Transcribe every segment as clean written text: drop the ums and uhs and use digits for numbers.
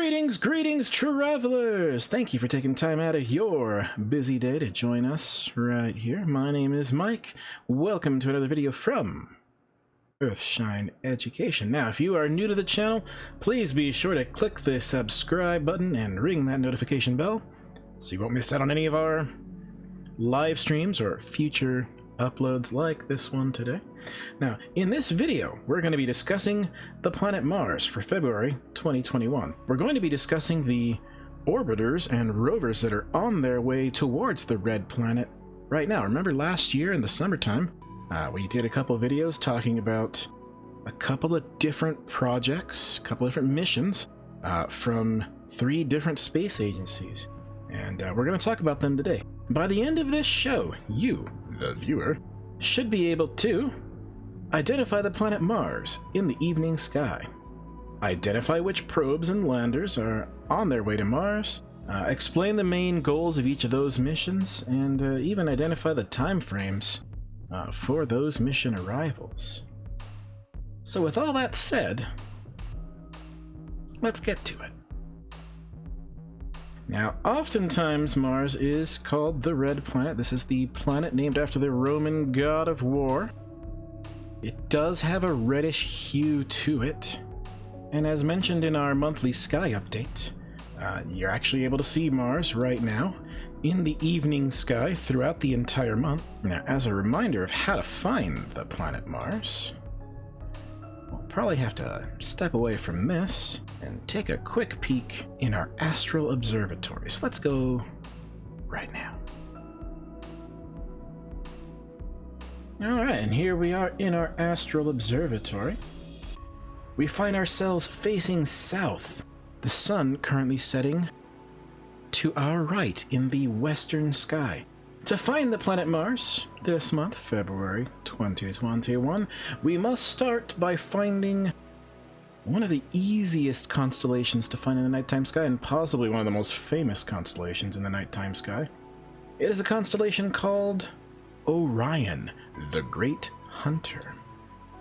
Greetings, travelers! Thank you for taking time out of your busy day to join us right here. My name is Mike. Welcome to another video from Earthshine Education. Now, if you are new to the channel, please be sure to click the subscribe button and ring that notification bell so you won't miss out on any of our live streams or future uploads like this one today. Now, in this video, we're going to be discussing the planet Mars for February 2021. We're going to be discussing the orbiters and rovers that are on their way towards the red planet right now. Remember last year in the summertime, we did a couple of videos talking about a couple of different projects, a couple of different missions from 3 different space agencies. And we're going to talk about them today. By the end of this show, you, the viewer, should be able to identify the planet Mars in the evening sky, identify which probes and landers are on their way to Mars, explain the main goals of each of those missions, and even identify the time frames for those mission arrivals. So with all that said, let's get to it. Now, oftentimes Mars is called the Red Planet. This is the planet named after the Roman god of war. It does have a reddish hue to it, and as mentioned in our monthly sky update, you're actually able to see Mars right now in the evening sky throughout the entire month. Now, as a reminder of how to find the planet Mars, we'll probably have to step away from this and take a quick peek in our astral observatory. So let's go right now. Alright, and here we are in our astral observatory. We find ourselves facing south, the sun currently setting to our right in the western sky. To find the planet Mars this month, February 2021, we must start by finding one of the easiest constellations to find in the nighttime sky, and possibly one of the most famous constellations in the nighttime sky. It is a constellation called Orion, the Great Hunter.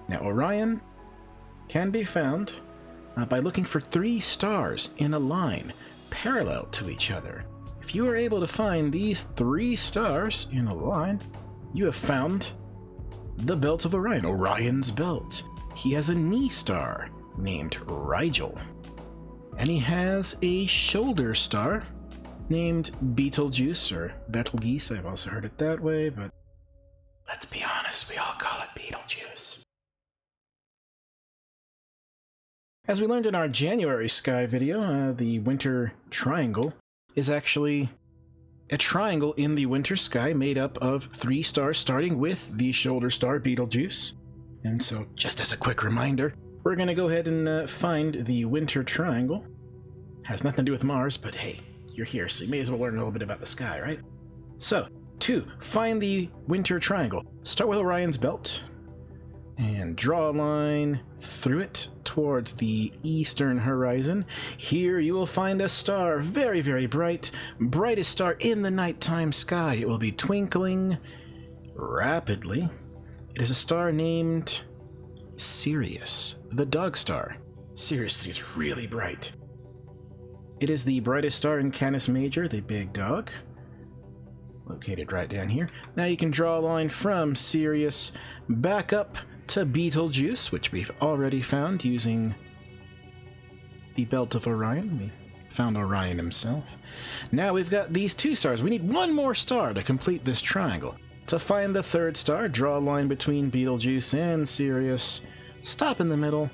Now, Orion can be found by looking for 3 stars in a line parallel to each other. If you are able to find these 3 stars in a line, you have found the belt of Orion, Orion's belt. He has a knee star named Rigel, and he has a shoulder star named Betelgeuse, or Betelgeuse. I've also heard it that way, but let's be honest, we all call it Betelgeuse. As we learned in our January sky video, the winter triangle is actually a triangle in the winter sky made up of 3 stars, starting with the shoulder star Betelgeuse. And so, just as a quick reminder, we're going to go ahead and find the winter triangle. Has nothing to do with Mars, but hey, you're here, so you may as well learn a little bit about the sky, right? So, to find the winter triangle, start with Orion's belt and draw a line through it towards the eastern horizon. Here you will find a star, very, very bright, brightest star in the nighttime sky. It will be twinkling rapidly. It is a star named Sirius, the dog star. Seriously, it's really bright. It is the brightest star in Canis Major, the big dog, located right down here. Now you can draw a line from Sirius back up to Betelgeuse, which we've already found using the belt of Orion. We found Orion himself. Now we've got these 2 stars. We need 1 more star to complete this triangle. To find the 3rd star, draw a line between Betelgeuse and Sirius, stop in the middle,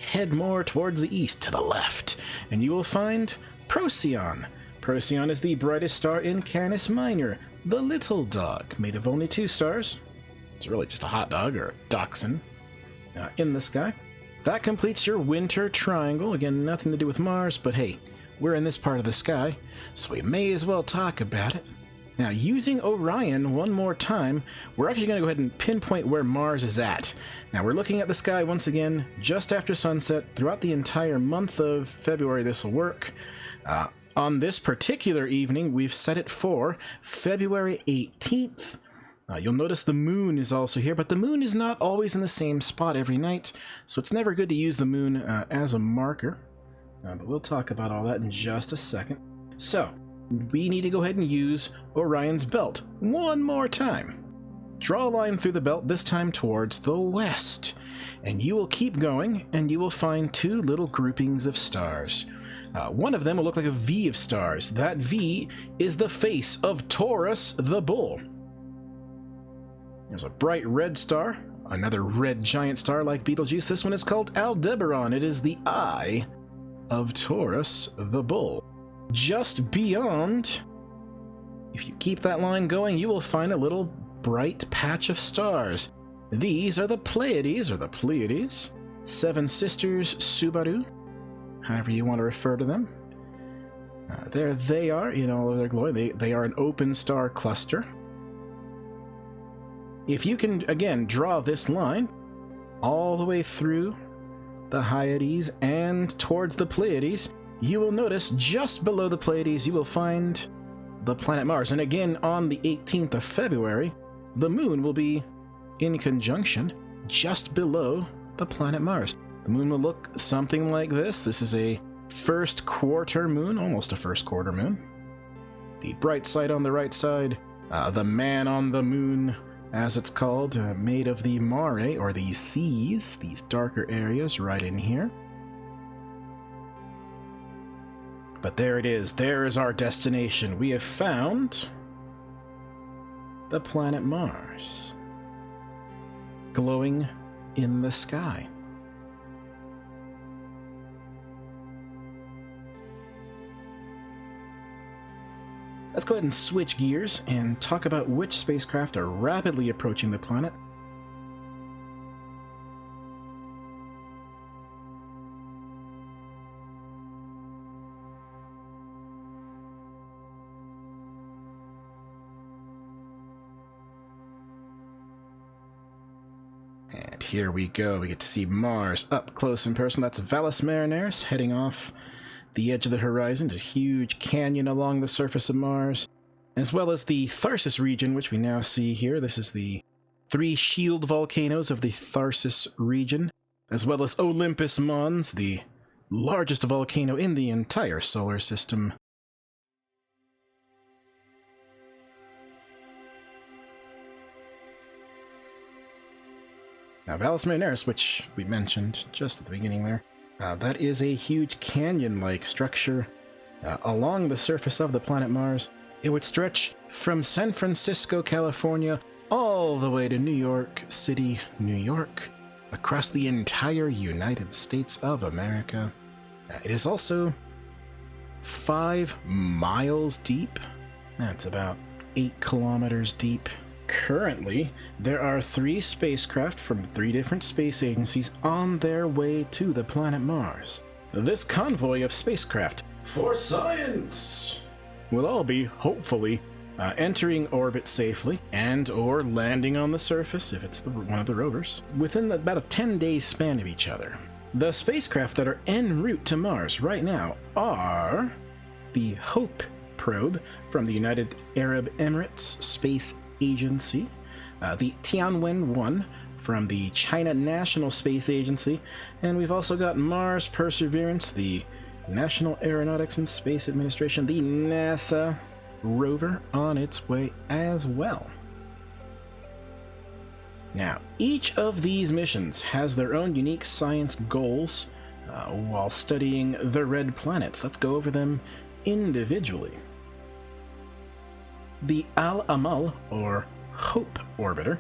head more towards the east to the left, and you will find Procyon. Procyon is the brightest star in Canis Minor, the little dog, made of only 2 stars. It's really just a hot dog, or a dachshund, in the sky. That completes your winter triangle. Again, nothing to do with Mars, but hey, we're in this part of the sky, so we may as well talk about it. Now, using Orion one more time, we're actually going to go ahead and pinpoint where Mars is at. Now, we're looking at the sky once again, just after sunset, throughout the entire month of February. This will work. On this particular evening, we've set it for February 18th. You'll notice the moon is also here, but the moon is not always in the same spot every night, so it's never good to use the moon as a marker. But we'll talk about all that in just a second. So, we need to go ahead and use Orion's belt one more time. Draw a line through the belt, this time towards the west. And you will keep going, and you will find two little groupings of stars. One of them will look like a V of stars. That V is the face of Taurus the Bull. There's a bright red star, another red giant star like Betelgeuse. This one is called Aldebaran. It is the eye of Taurus the Bull. Just beyond, if you keep that line going, you will find a little bright patch of stars. These are the Pleiades, or the Pleiades. Seven Sisters Subaru, however you want to refer to them. There they are in all of their glory. They are an open star cluster. If you can, again, draw this line all the way through the Hyades and towards the Pleiades, you will notice just below the Pleiades you will find the planet Mars. And again, on the 18th of February, the moon will be in conjunction just below the planet Mars. The moon will look something like this. This is a first quarter moon, almost a first quarter moon. The bright side on the right side, the man on the moon, as it's called, made of the mare, or the seas, these darker areas right in here. But there it is. There is our destination. We have found the planet Mars, glowing in the sky. Let's go ahead and switch gears and talk about which spacecraft are rapidly approaching the planet. And here we go. We get to see Mars up close and personal. That's Valles Marineris heading off the edge of the horizon, a huge canyon along the surface of Mars, as well as the Tharsis region, which we now see here. This is the three shield volcanoes of the Tharsis region, as well as Olympus Mons, the largest volcano in the entire solar system. Now, Valles Marineris, which we mentioned just at the beginning there, that is a huge canyon-like structure along the surface of the planet Mars. It would stretch from San Francisco, California, all the way to New York City, New York, across the entire United States of America. It is also 5 miles deep. That's about 8 kilometers deep. Currently, there are 3 spacecraft from 3 different space agencies on their way to the planet Mars. This convoy of spacecraft, for science, will all be, hopefully, entering orbit safely and or landing on the surface, if it's one of the rovers, within about a 10-day span of each other. The spacecraft that are en route to Mars right now are the Hope probe from the United Arab Emirates Space Agency, the Tianwen-1 from the China National Space Agency, and we've also got Mars Perseverance, the National Aeronautics and Space Administration, the NASA rover, on its way as well. Now, each of these missions has their own unique science goals while studying the red planets. Let's go over them individually. The Al-Amal, or Hope orbiter,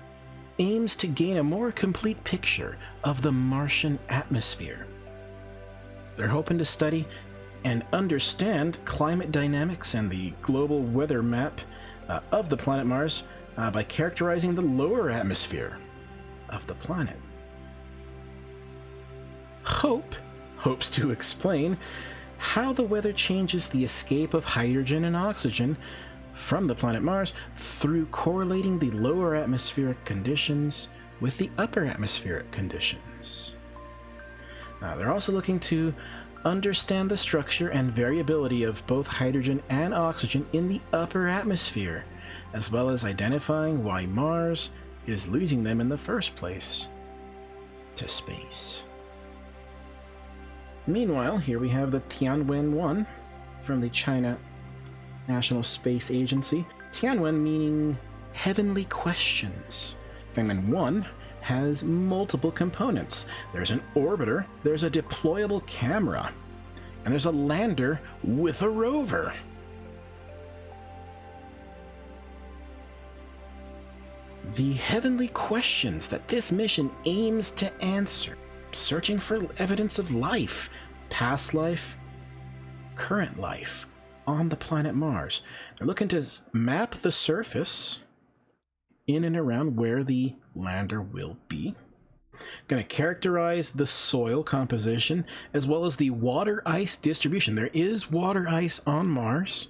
aims to gain a more complete picture of the Martian atmosphere. They're hoping to study and understand climate dynamics and the global weather map of the planet Mars by characterizing the lower atmosphere of the planet. Hope hopes to explain how the weather changes the escape of hydrogen and oxygen from the planet Mars through correlating the lower atmospheric conditions with the upper atmospheric conditions. They're also looking to understand the structure and variability of both hydrogen and oxygen in the upper atmosphere, as well as identifying why Mars is losing them in the first place to space. Meanwhile, here we have the Tianwen-1 from the China National Space Agency. Tianwen meaning heavenly questions. Tianwen-1 has multiple components. There's an orbiter, there's a deployable camera, and there's a lander with a rover. The heavenly questions that this mission aims to answer, searching for evidence of life, past life, current life, on the planet Mars. They're looking to map the surface in and around where the lander will be. Going to characterize the soil composition as well as the water ice distribution. There is water ice on Mars,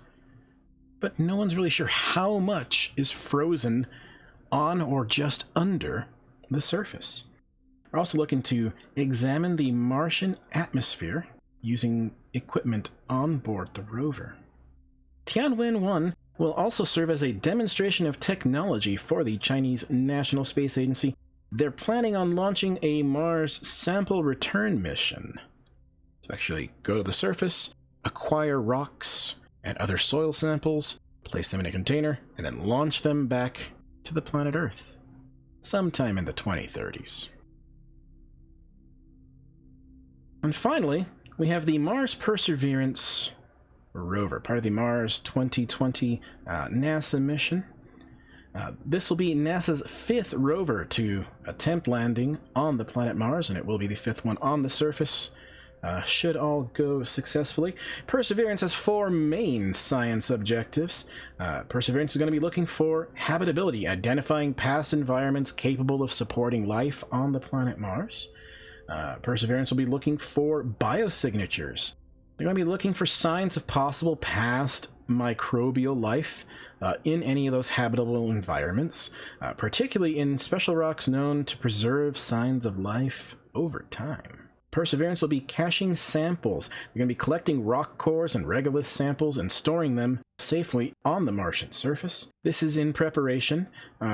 but no one's really sure how much is frozen on or just under the surface. We're also looking to examine the Martian atmosphere using equipment on board the rover. Tianwen-1 will also serve as a demonstration of technology for the Chinese National Space Agency. They're planning on launching a Mars sample return mission to actually go to the surface, acquire rocks and other soil samples, place them in a container, and then launch them back to the planet Earth sometime in the 2030s. And finally, we have the Mars Perseverance rover, part of the Mars 2020 NASA mission. This will be NASA's 5th rover to attempt landing on the planet Mars, and it will be the 5th one on the surface. Should all go successfully. Perseverance has 4 main science objectives. Perseverance is going to be looking for habitability, identifying past environments capable of supporting life on the planet Mars. Perseverance will be looking for biosignatures. They're going to be looking for signs of possible past microbial life in any of those habitable environments, particularly in special rocks known to preserve signs of life over time. Perseverance will be caching samples. They're going to be collecting rock cores and regolith samples and storing them safely on the Martian surface. This is in preparation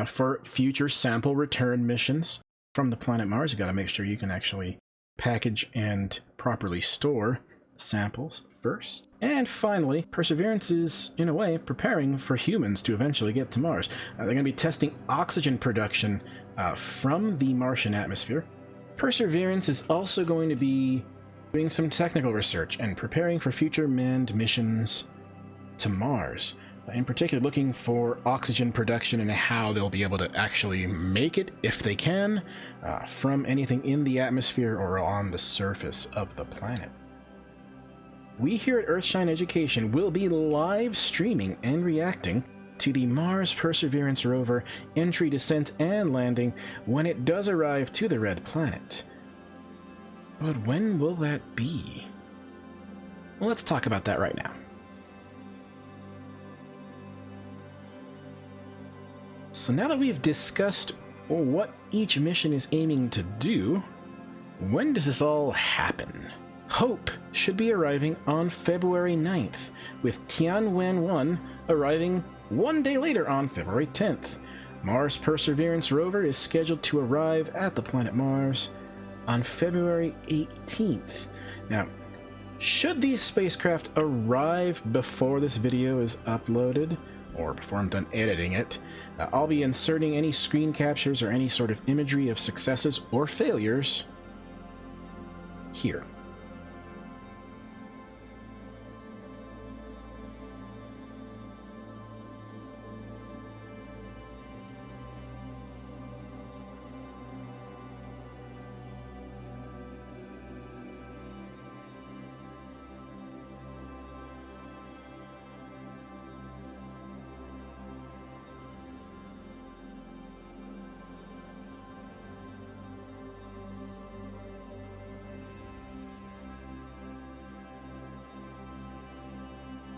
for future sample return missions from the planet Mars. You've got to make sure you can actually package and properly store samples first. And finally, Perseverance is, in a way, preparing for humans to eventually get to Mars. They're going to be testing oxygen production from the Martian atmosphere. Perseverance is also going to be doing some technical research and preparing for future manned missions to Mars. In particular, looking for oxygen production and how they'll be able to actually make it, if they can, from anything in the atmosphere or on the surface of the planet. We here at Earthshine Education will be live streaming and reacting to the Mars Perseverance rover entry, descent, and landing when it does arrive to the Red Planet. But when will that be? Well, let's talk about that right now. So now that we've discussed what each mission is aiming to do, when does this all happen? Hope should be arriving on February 9th, with Tianwen-1 arriving 1 day later on February 10th. Mars Perseverance rover is scheduled to arrive at the planet Mars on February 18th. Now, should these spacecraft arrive before this video is uploaded, or before I'm done editing it, I'll be inserting any screen captures or any sort of imagery of successes or failures here.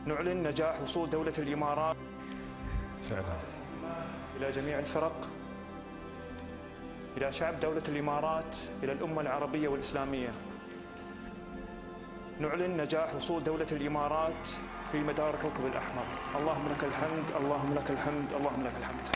نعلن نجاح وصول دولة الإمارات فعلا إلى جميع الفرق، إلى شعب دولة الإمارات، إلى الأمة العربية والإسلامية. نعلن نجاح وصول دولة الإمارات في مدار الكوكب الأحمر. اللهم لك الحمد، اللهم لك الحمد، اللهم لك الحمد.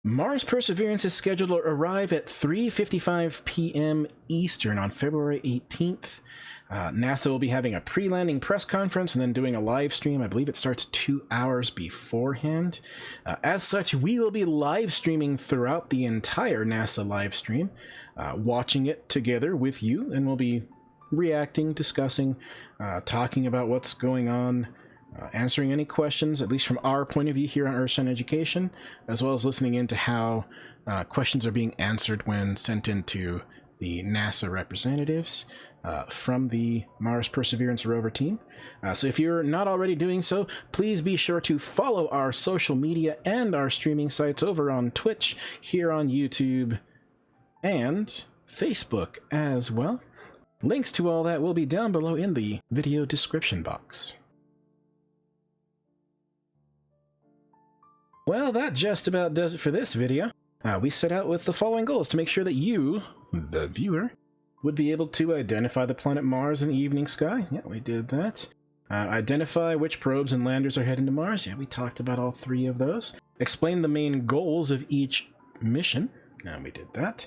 Mars Perseverance is scheduled to arrive at 3:55 p.m. Eastern on February 18th. NASA will be having a pre-landing press conference and then doing a live stream. I believe it starts 2 hours beforehand. As such, we will be live streaming throughout the entire NASA live stream, watching it together with you, and we'll be reacting, discussing, talking about what's going on, answering any questions, at least from our point of view here on Earthshine Education, as well as listening into how questions are being answered when sent into the NASA representatives from the Mars Perseverance rover team. So if you're not already doing so, please be sure to follow our social media and our streaming sites over on Twitch, here on YouTube, and Facebook as well. Links to all that will be down below in the video description box. Well, that just about does it for this video. We set out with the following goals to make sure that you, the viewer, would be able to identify the planet Mars in the evening sky. Yeah, we did that. Identify which probes and landers are heading to Mars. Yeah, we talked about all three of those. Explain the main goals of each mission. Yeah, we did that.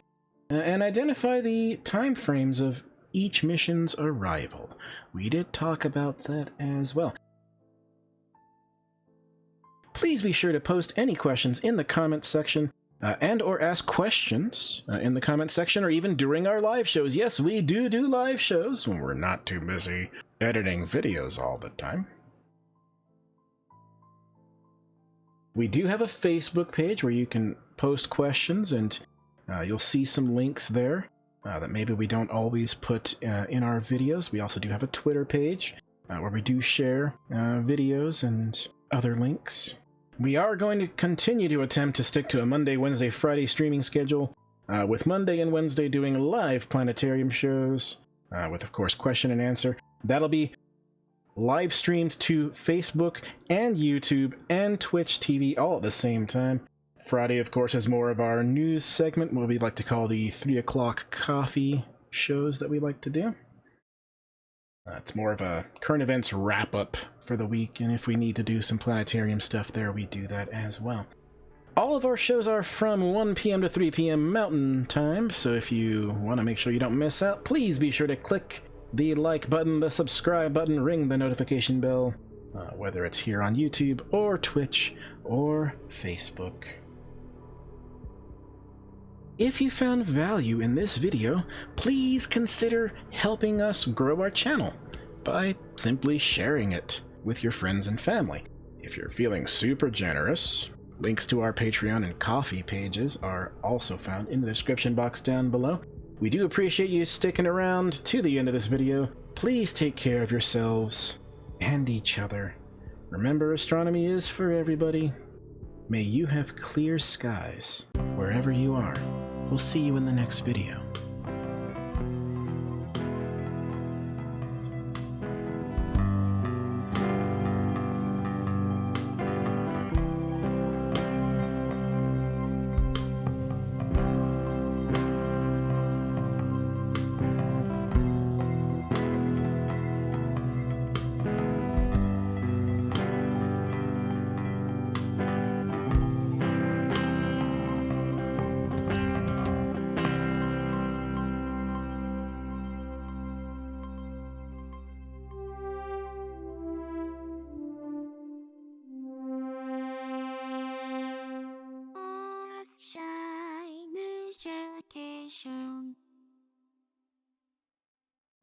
And identify the time frames of each mission's arrival. We did talk about that as well. Please be sure to post any questions in the comments section, and or ask questions in the comments section, or even during our live shows. Yes, we do live shows when we're not too busy editing videos all the time. We do have a Facebook page where you can post questions, and you'll see some links there that maybe we don't always put in our videos. We also do have a Twitter page where we do share videos and other links. We are going to continue to attempt to stick to a Monday, Wednesday, Friday streaming schedule, with Monday and Wednesday doing live planetarium shows, with, of course, question and answer. That'll be live streamed to Facebook and YouTube and Twitch TV all at the same time. Friday, of course, is more of our news segment, what we like to call the 3 o'clock coffee shows that we like to do. It's more of a current events wrap-up for the week, and if we need to do some planetarium stuff there, we do that as well. All of our shows are from 1 p.m. to 3 p.m. Mountain Time, so if you want to make sure you don't miss out, please be sure to click the like button, the subscribe button, ring the notification bell, whether it's here on YouTube or Twitch or Facebook. If you found value in this video, please consider helping us grow our channel by simply sharing it with your friends and family. If you're feeling super generous, links to our Patreon and Ko-fi pages are also found in the description box down below. We do appreciate you sticking around to the end of this video. Please take care of yourselves and each other. Remember, astronomy is for everybody. May you have clear skies wherever you are. We'll see you in the next video. Earthshine Education.